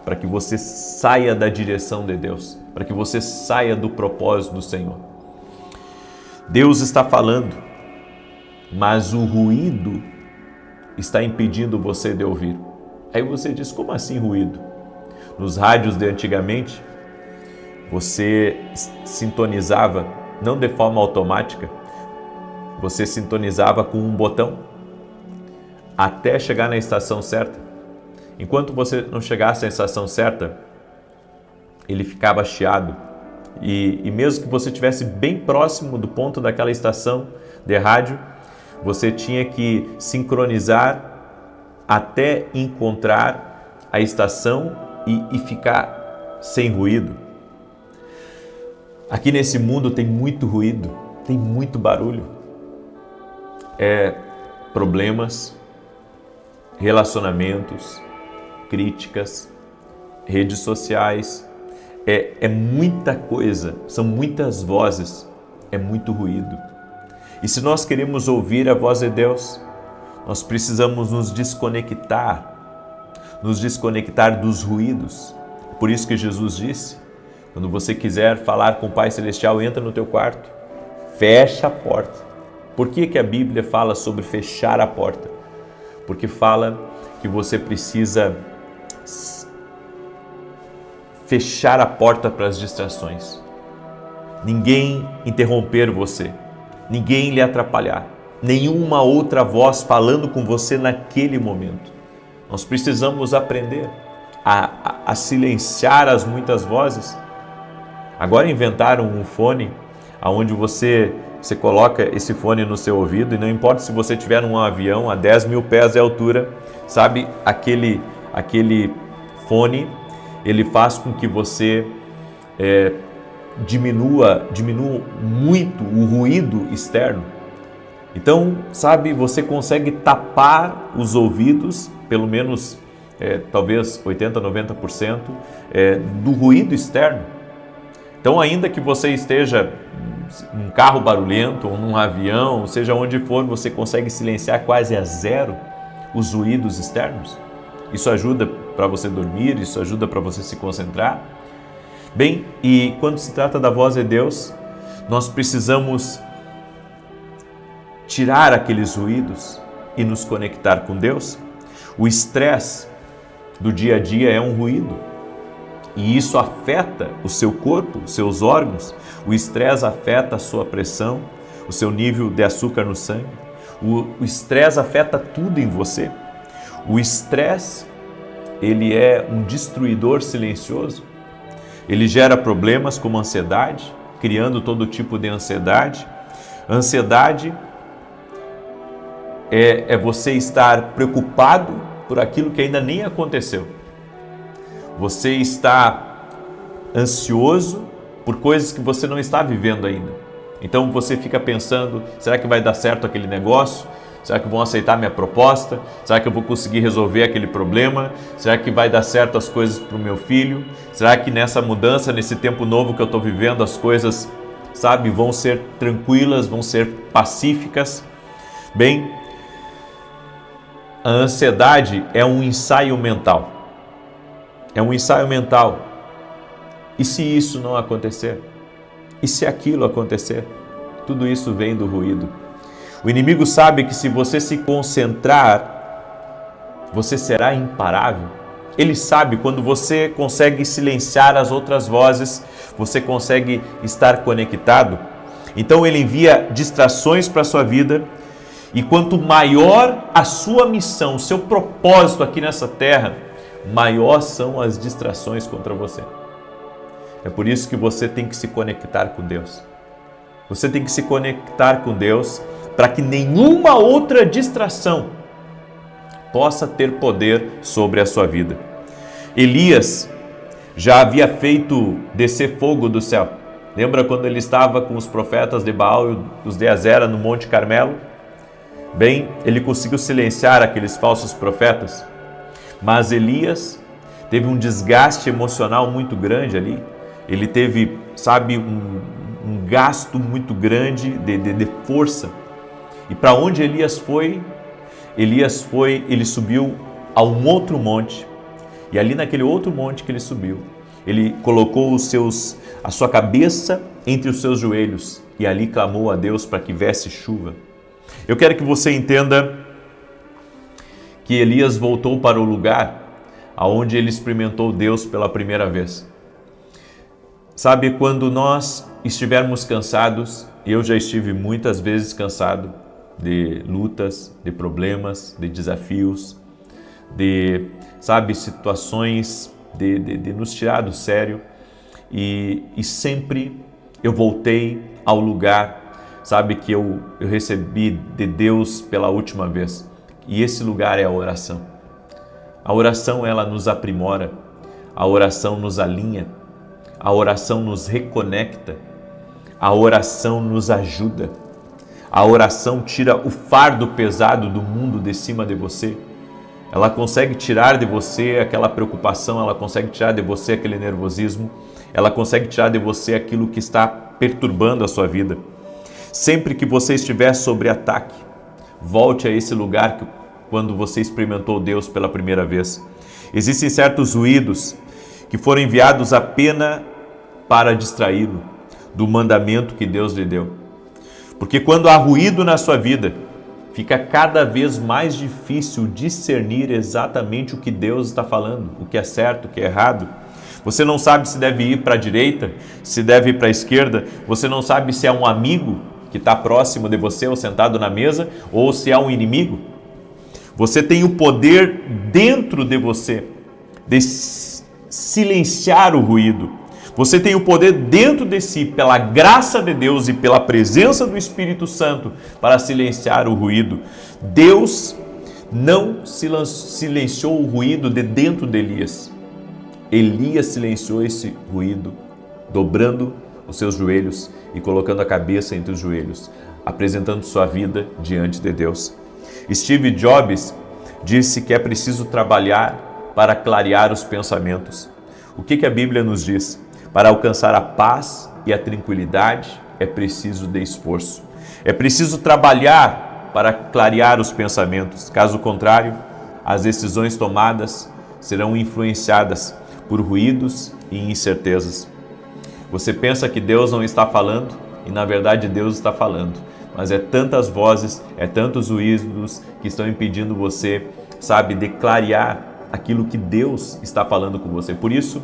para que você saia da direção de Deus, para que você saia do propósito do Senhor. Deus está falando, mas o ruído está impedindo você de ouvir. Aí você diz, como assim ruído? Nos rádios de antigamente, você sintonizava, não de forma automática, você sintonizava com um botão até chegar na estação certa. Enquanto você não chegasse à estação certa, ele ficava chiado. E mesmo que você estivesse bem próximo do ponto daquela estação de rádio, você tinha que sincronizar até encontrar a estação e ficar sem ruído. Aqui nesse mundo tem muito ruído, tem muito barulho. Problemas, relacionamentos, críticas, redes sociais, é muita coisa, são muitas vozes, é muito ruído. E se nós queremos ouvir a voz de Deus, nós precisamos nos desconectar dos ruídos. Por isso que Jesus disse, quando você quiser falar com o Pai Celestial, entra no teu quarto, fecha a porta. Por que a Bíblia fala sobre fechar a porta? Porque fala que você precisa fechar a porta para as distrações. Ninguém interromper você, ninguém lhe atrapalhar, nenhuma outra voz falando com você naquele momento. Nós precisamos aprender a silenciar as muitas vozes. Agora inventaram um fone onde você coloca esse fone no seu ouvido e não importa se você estiver num avião a 10 mil pés de altura, sabe, aquele fone, ele faz com que você diminua muito o ruído externo. Então, sabe, você consegue tapar os ouvidos, pelo menos talvez 80%, 90% do ruído externo. Então, ainda que você esteja num carro barulhento ou num avião, seja onde for, você consegue silenciar quase a zero os ruídos externos. Isso ajuda para você dormir, isso ajuda para você se concentrar. Bem, e quando se trata da voz de Deus, nós precisamos tirar aqueles ruídos e nos conectar com Deus. O estresse do dia a dia é um ruído e isso afeta o seu corpo, os seus órgãos. O estresse afeta a sua pressão, o seu nível de açúcar no sangue. O estresse afeta tudo em você. O estresse, ele é um destruidor silencioso. Ele gera problemas como ansiedade, criando todo tipo de ansiedade. Ansiedade é você estar preocupado por aquilo que ainda nem aconteceu. Você está ansioso por coisas que você não está vivendo ainda. Então você fica pensando, será que vai dar certo aquele negócio? Será que vão aceitar minha proposta? Será que eu vou conseguir resolver aquele problema? Será que vai dar certo as coisas para o meu filho? Será que nessa mudança, nesse tempo novo que eu estou vivendo, as coisas, sabe, vão ser tranquilas, vão ser pacíficas? Bem, a ansiedade é um ensaio mental. É um ensaio mental. E se isso não acontecer? E se aquilo acontecer? Tudo isso vem do ruído. O inimigo sabe que se você se concentrar, você será imparável. Ele sabe quando você consegue silenciar as outras vozes, você consegue estar conectado. Então ele envia distrações para a sua vida E quanto maior a sua missão, o seu propósito aqui nessa terra, maior são as distrações contra você. É por isso que você tem que se conectar com Deus. Você tem que se conectar com Deus para que nenhuma outra distração possa ter poder sobre a sua vida. Elias já havia feito descer fogo do céu. Lembra quando ele estava com os profetas de Baal e os de Azera no Monte Carmelo? Bem, ele conseguiu silenciar aqueles falsos profetas, mas Elias teve um desgaste emocional muito grande ali. Ele teve, um gasto muito grande de força. E para onde Elias foi? Ele subiu a um outro monte. E ali naquele outro monte que ele subiu, ele colocou a sua cabeça entre os seus joelhos e ali clamou a Deus para que viesse chuva. Eu quero que você entenda que Elias voltou para o lugar aonde ele experimentou Deus pela primeira vez. Sabe, quando nós estivermos cansados, eu já estive muitas vezes cansado de lutas, de problemas, de desafios, de, situações de nos tirar do sério, e sempre eu voltei ao lugar, que eu recebi de Deus pela última vez, e esse lugar é a oração. A oração, ela nos aprimora, a oração nos alinha, a oração nos reconecta, a oração nos ajuda, a oração tira o fardo pesado do mundo de cima de você. Ela consegue tirar de você aquela preocupação, ela consegue tirar de você aquele nervosismo, ela consegue tirar de você aquilo que está perturbando a sua vida. Sempre que você estiver sob ataque, volte a esse lugar quando você experimentou Deus pela primeira vez. Existem certos ruídos que foram enviados apenas para distraí-lo do mandamento que Deus lhe deu. Porque quando há ruído na sua vida, fica cada vez mais difícil discernir exatamente o que Deus está falando, o que é certo, o que é errado. Você não sabe se deve ir para a direita, se deve ir para a esquerda, você não sabe se é um amigo que está próximo de você ou sentado na mesa, ou se é um inimigo. Você tem o poder dentro de você de silenciar o ruído. Você tem o poder dentro de si, pela graça de Deus e pela presença do Espírito Santo, para silenciar o ruído. Deus não silenciou o ruído de dentro de Elias. Elias silenciou esse ruído, dobrando os seus joelhos e colocando a cabeça entre os joelhos, apresentando sua vida diante de Deus. Steve Jobs disse que é preciso trabalhar para clarear os pensamentos. O que a Bíblia nos diz? Para alcançar a paz e a tranquilidade é preciso de esforço. É preciso trabalhar para clarear os pensamentos. Caso contrário, as decisões tomadas serão influenciadas por ruídos e incertezas. Você pensa que Deus não está falando e na verdade Deus está falando. Mas é tantas vozes, é tantos ruídos que estão impedindo você, de clarear aquilo que Deus está falando com você. Por isso,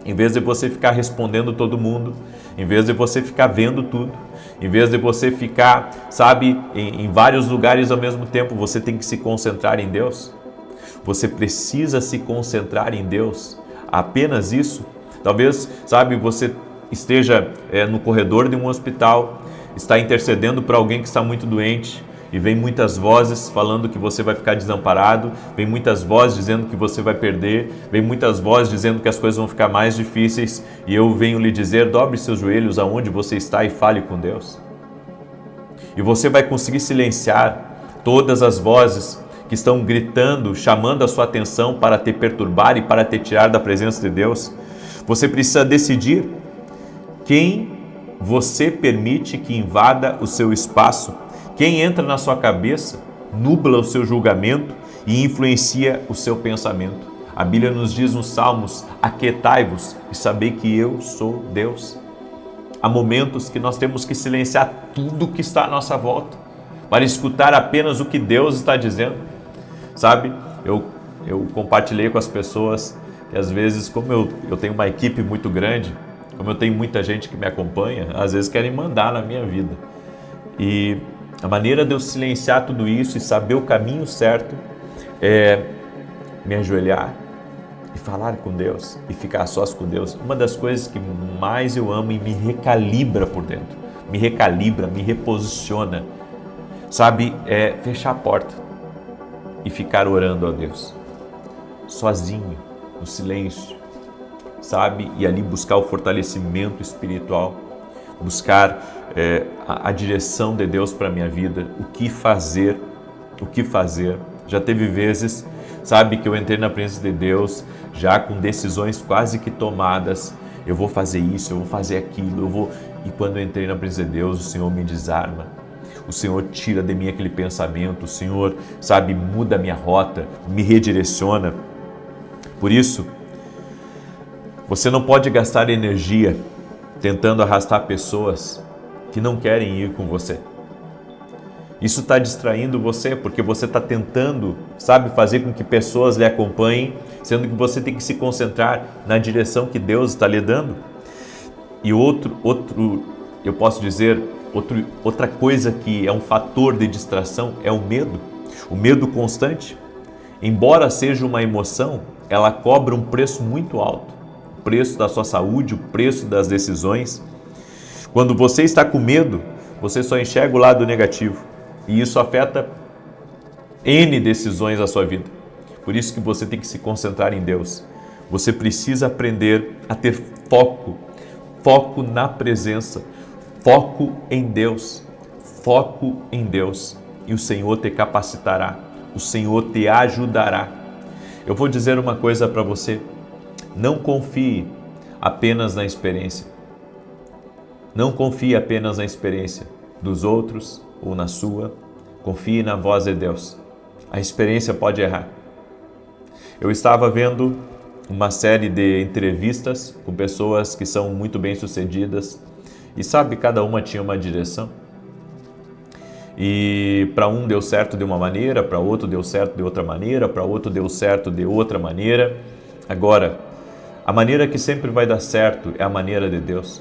em vez de você ficar respondendo todo mundo, em vez de você ficar vendo tudo, em vez de você ficar, em vários lugares ao mesmo tempo, você tem que se concentrar em Deus. Você precisa se concentrar em Deus. Apenas isso. Talvez, você esteja no corredor de um hospital, está intercedendo para alguém que está muito doente, e vem muitas vozes falando que você vai ficar desamparado, vem muitas vozes dizendo que você vai perder, vem muitas vozes dizendo que as coisas vão ficar mais difíceis, e eu venho lhe dizer, dobre seus joelhos aonde você está e fale com Deus. E você vai conseguir silenciar todas as vozes que estão gritando, chamando a sua atenção para te perturbar e para te tirar da presença de Deus. Você precisa decidir quem você permite que invada o seu espaço. Quem entra na sua cabeça, nubla o seu julgamento e influencia o seu pensamento. A Bíblia nos diz nos Salmos, aquietai-vos e sabei que eu sou Deus. Há momentos que nós temos que silenciar tudo que está à nossa volta, para escutar apenas o que Deus está dizendo. Eu compartilhei com as pessoas que às vezes, como eu tenho uma equipe muito grande, como eu tenho muita gente que me acompanha, às vezes querem mandar na minha vida. E A maneira de eu silenciar tudo isso e saber o caminho certo é me ajoelhar e falar com Deus e ficar a sós com Deus. Uma das coisas que mais eu amo e me recalibra por dentro, me recalibra, me reposiciona, sabe, é fechar a porta e ficar orando a Deus, sozinho, no silêncio, sabe, e ali buscar o fortalecimento espiritual, buscar a direção de Deus para a minha vida, o que fazer. Já teve vezes, sabe, que eu entrei na presença de Deus já com decisões quase que tomadas. Eu vou fazer isso, eu vou fazer aquilo, E quando eu entrei na presença de Deus, o Senhor me desarma. O Senhor tira de mim aquele pensamento. O Senhor, sabe, muda a minha rota, me redireciona. Por isso, você não pode gastar energia tentando arrastar pessoas que não querem ir com você. Isso está distraindo você, porque você está tentando, sabe, fazer com que pessoas lhe acompanhem, sendo que você tem que se concentrar na direção que Deus está lhe dando. E eu posso dizer, outra coisa que é um fator de distração é o medo. O medo constante, embora seja uma emoção, ela cobra um preço muito alto. O preço da sua saúde, o preço das decisões. Quando você está com medo, você só enxerga o lado negativo. E isso afeta N decisões da sua vida. Por isso que você tem que se concentrar em Deus. Você precisa aprender a ter foco na presença, foco em Deus, e o Senhor te capacitará, o Senhor te ajudará. Eu vou dizer uma coisa para você, não confie apenas na experiência. Não confie apenas na experiência dos outros ou na sua. Confie na voz de Deus. A experiência pode errar. Eu estava vendo uma série de entrevistas com pessoas que são muito bem-sucedidas e sabe, cada uma tinha uma direção. E para um deu certo de uma maneira, para outro deu certo de outra maneira, para outro deu certo de outra maneira. Agora, a maneira que sempre vai dar certo é a maneira de Deus.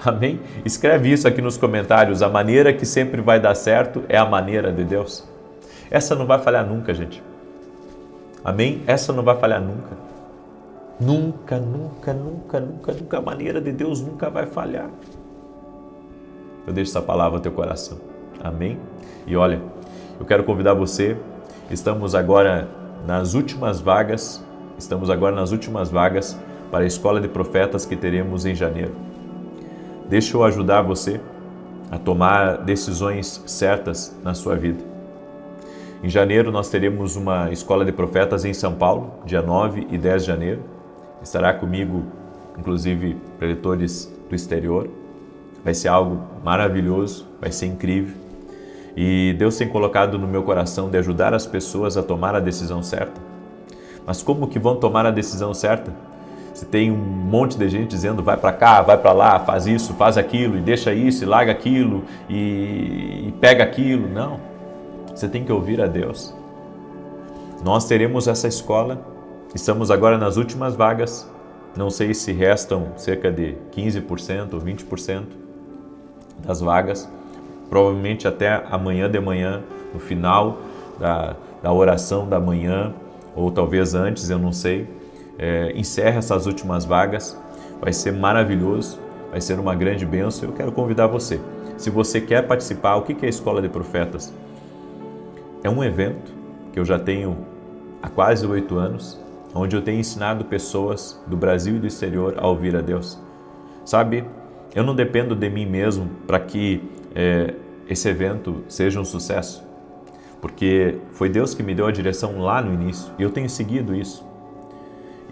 Amém? Escreve isso aqui nos comentários. A maneira que sempre vai dar certo é a maneira de Deus. Essa não vai falhar nunca, gente. Amém? Essa não vai falhar nunca. Nunca. A maneira de Deus nunca vai falhar. Eu deixo essa palavra no teu coração. Amém? E olha, eu quero convidar você. Estamos agora nas últimas vagas para a Escola de Profetas que teremos em janeiro. Deixa eu ajudar você a tomar decisões certas na sua vida. Em janeiro nós teremos uma Escola de Profetas em São Paulo, dia 9 e 10 de janeiro. Estará comigo, inclusive, preletores do exterior. Vai ser algo maravilhoso, vai ser incrível. E Deus tem colocado no meu coração de ajudar as pessoas a tomar a decisão certa. Mas como que vão tomar a decisão certa? Se tem um monte de gente dizendo vai para cá, vai para lá, faz isso, faz aquilo, e deixa isso, e larga aquilo, e pega aquilo. Não, você tem que ouvir a Deus. Nós teremos essa escola, estamos agora nas últimas vagas, não sei se restam cerca de 15% ou 20% das vagas, provavelmente até amanhã de manhã, no final da oração da manhã, ou talvez antes, eu não sei. Encerra essas últimas vagas, vai ser maravilhoso, vai ser uma grande bênção. Eu quero convidar você, se você quer participar. O que é a Escola de Profetas? É um evento que eu já tenho há quase 8 anos, onde eu tenho ensinado pessoas do Brasil e do exterior a ouvir a Deus. Sabe, eu não dependo de mim mesmo para que esse evento seja um sucesso, porque foi Deus que me deu a direção lá no início, e eu tenho seguido isso.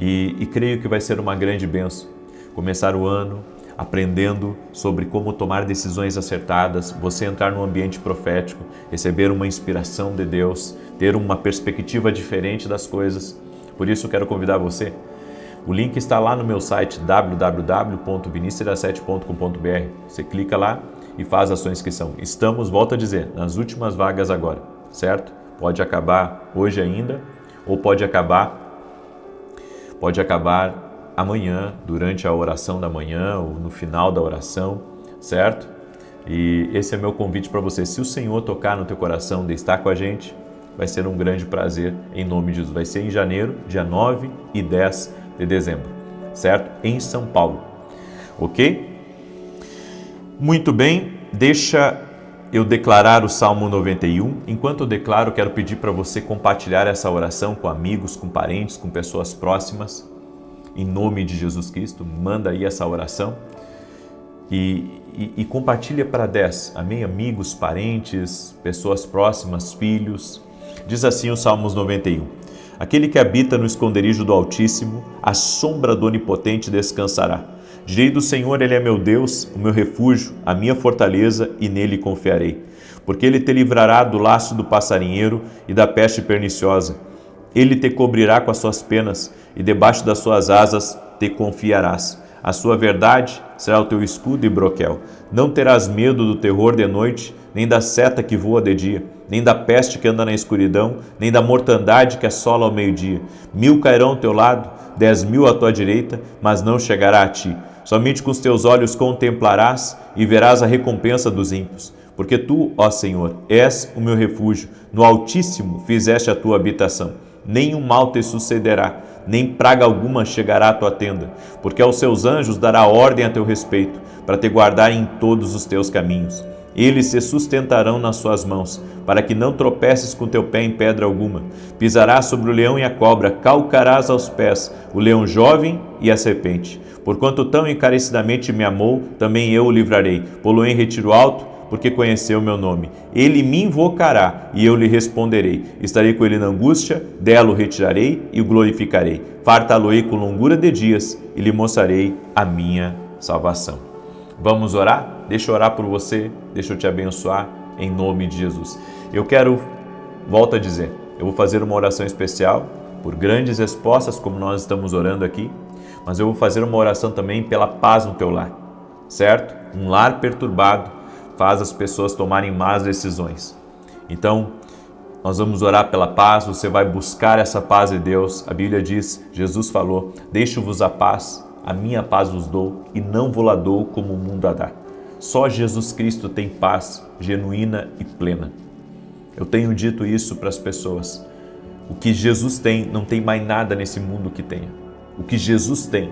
E creio que vai ser uma grande bênção. Começar o ano aprendendo sobre como tomar decisões acertadas, você entrar num ambiente profético, receber uma inspiração de Deus, ter uma perspectiva diferente das coisas. Por isso eu quero convidar você. O link está lá no meu site www.vinicius17.com.br. Você clica lá e faz a sua inscrição. Estamos, volto a dizer, nas últimas vagas agora, certo? Pode acabar hoje ainda, ou pode acabar amanhã, durante a oração da manhã ou no final da oração, certo? E esse é meu convite para você. Se o Senhor tocar no teu coração de estar com a gente, vai ser um grande prazer em nome de Jesus. Vai ser em janeiro, dia 9 e 10 de dezembro, certo? Em São Paulo, ok? Muito bem, deixa eu declarar o Salmo 91. Enquanto eu declaro, quero pedir para você compartilhar essa oração com amigos, com parentes, com pessoas próximas. Em nome de Jesus Cristo, manda aí essa oração e compartilha para 10, amém? Amigos, parentes, pessoas próximas, filhos. Diz assim o Salmos 91. Aquele que habita no esconderijo do Altíssimo, à sombra do Onipotente descansará. Direi do Senhor, Ele é meu Deus, o meu refúgio, a minha fortaleza, e nele confiarei. Porque Ele te livrará do laço do passarinheiro e da peste perniciosa. Ele te cobrirá com as suas penas, e debaixo das suas asas te confiarás. A sua verdade será o teu escudo e broquel. Não terás medo do terror de noite, nem da seta que voa de dia, nem da peste que anda na escuridão, nem da mortandade que assola ao meio-dia. 1000 cairão ao teu lado, 10.000 à tua direita, mas não chegará a ti. Somente com os teus olhos contemplarás e verás a recompensa dos ímpios. Porque tu, ó Senhor, és o meu refúgio, no Altíssimo fizeste a tua habitação. Nenhum mal te sucederá, nem praga alguma chegará à tua tenda, porque aos seus anjos dará ordem a teu respeito, para te guardar em todos os teus caminhos. Eles se sustentarão nas suas mãos, para que não tropeces com teu pé em pedra alguma. Pisarás sobre o leão e a cobra, calcarás aos pés o leão jovem e a serpente. Porquanto tão encarecidamente me amou, também eu o livrarei. Pô-lo em retiro alto, porque conheceu o meu nome. Ele me invocará e eu lhe responderei. Estarei com ele na angústia, dela o retirarei e o glorificarei. Fartá-lo-ei com longura de dias e lhe mostrarei a minha salvação. Vamos orar? Deixa eu orar por você, deixa eu te abençoar em nome de Jesus. Eu quero, volto a dizer, eu vou fazer uma oração especial por grandes respostas, como nós estamos orando aqui, mas eu vou fazer uma oração também pela paz no teu lar, certo? Um lar perturbado faz as pessoas tomarem más decisões. Então, nós vamos orar pela paz, você vai buscar essa paz de Deus. A Bíblia diz, Jesus falou, deixo-vos a minha paz vos dou e não vou lá dou como o mundo a dá. Só Jesus Cristo tem paz genuína e plena. Eu tenho dito isso para as pessoas. O que Jesus tem, não tem mais nada nesse mundo que tenha. O que Jesus tem,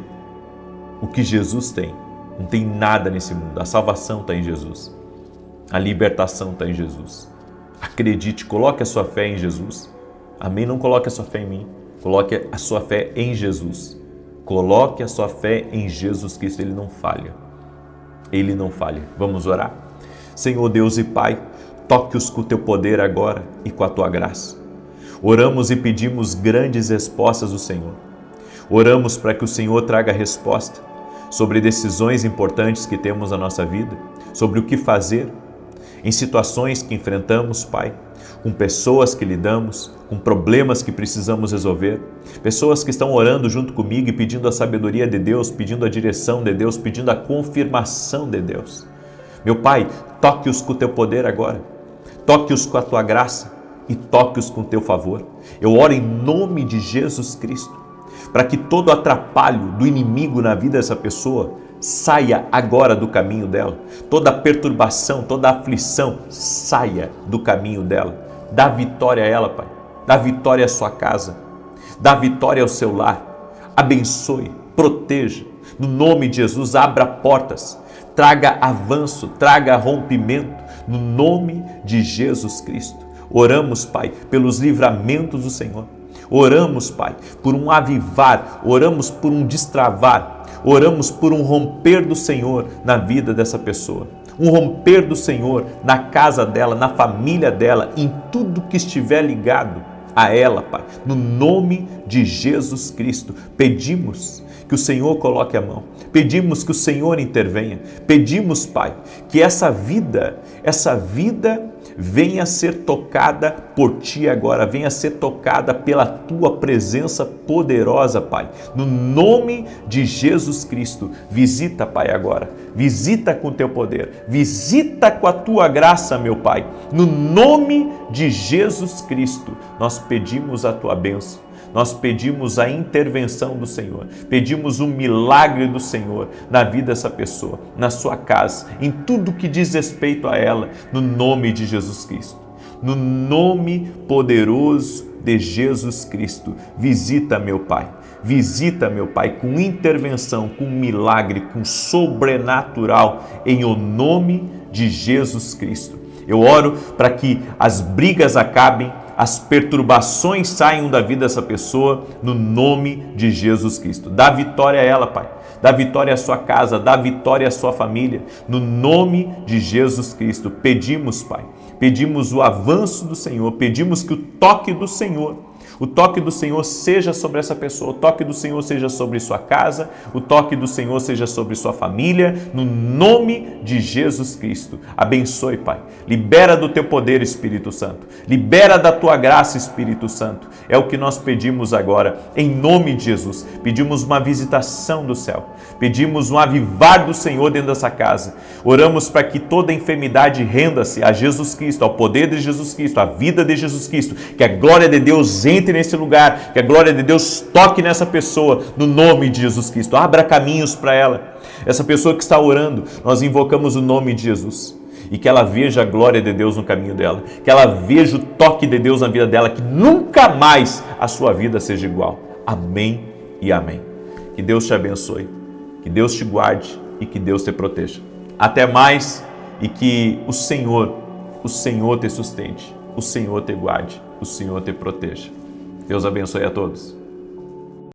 não tem nada nesse mundo. A salvação está em Jesus. A libertação está em Jesus. Acredite, coloque a sua fé em Jesus. Amém? Não coloque a sua fé em mim. Coloque a sua fé em Jesus. Coloque a sua fé em Jesus Cristo. Ele não falha. Ele não falha. Vamos orar? Senhor Deus e Pai, toque-os com o teu poder agora e com a tua graça. Oramos e pedimos grandes respostas do Senhor. Oramos para que o Senhor traga resposta sobre decisões importantes que temos na nossa vida, sobre o que fazer, em situações que enfrentamos, Pai, com pessoas que lidamos, com problemas que precisamos resolver, pessoas que estão orando junto comigo e pedindo a sabedoria de Deus, pedindo a direção de Deus, pedindo a confirmação de Deus. Meu Pai, toque-os com o teu poder agora, toque-os com a tua graça e toque-os com o teu favor. Eu oro em nome de Jesus Cristo, para que todo atrapalho do inimigo na vida dessa pessoa saia agora do caminho dela. Toda perturbação, toda aflição, saia do caminho dela. Dá vitória a ela, Pai. Dá vitória à sua casa. Dá vitória ao seu lar. Abençoe, proteja. No nome de Jesus, abra portas. Traga avanço, traga rompimento. No nome de Jesus Cristo. Oramos, Pai, pelos livramentos do Senhor. Oramos, Pai, por um avivar. Oramos por um destravar. Oramos por um romper do Senhor na vida dessa pessoa. Um romper do Senhor na casa dela, na família dela, em tudo que estiver ligado a ela, Pai. No nome de Jesus Cristo, pedimos que o Senhor coloque a mão. Pedimos que o Senhor intervenha. Pedimos, Pai, que essa vida venha ser tocada por Ti agora, venha ser tocada pela Tua presença poderosa, Pai. No nome de Jesus Cristo, visita, Pai, agora. Visita com Teu poder, visita com a Tua graça, meu Pai. No nome de Jesus Cristo, nós pedimos a Tua bênção. Nós pedimos a intervenção do Senhor, pedimos o milagre do Senhor na vida dessa pessoa, na sua casa, em tudo que diz respeito a ela, no nome de Jesus Cristo. No nome poderoso de Jesus Cristo, visita, meu Pai. Visita, meu Pai, com intervenção, com milagre, com sobrenatural, em o nome de Jesus Cristo. Eu oro para que as brigas acabem, as perturbações saiam da vida dessa pessoa, no nome de Jesus Cristo. Dá vitória a ela, Pai. Dá vitória à sua casa, dá vitória à sua família, no nome de Jesus Cristo. Pedimos, Pai, pedimos o avanço do Senhor, pedimos que o toque do Senhor seja sobre essa pessoa, o toque do Senhor seja sobre sua casa, o toque do Senhor seja sobre sua família, no nome de Jesus Cristo. Abençoe, Pai. Libera do Teu poder, Espírito Santo. Libera da Tua graça, Espírito Santo. É o que nós pedimos agora, em nome de Jesus. Pedimos uma visitação do céu. Pedimos um avivar do Senhor dentro dessa casa. Oramos para que toda enfermidade renda-se a Jesus Cristo, ao poder de Jesus Cristo, à vida de Jesus Cristo. Que a glória de Deus entre nesse lugar, que a glória de Deus toque nessa pessoa, no nome de Jesus Cristo. Abra caminhos para ela. Essa pessoa que está orando, nós invocamos o nome de Jesus. E que ela veja a glória de Deus no caminho dela, que ela veja o toque de Deus na vida dela, que nunca mais a sua vida seja igual. Amém e amém. Que Deus te abençoe, que Deus te guarde e que Deus te proteja. Até mais, e que o Senhor te sustente, o Senhor te guarde, o Senhor te proteja. Deus abençoe a todos.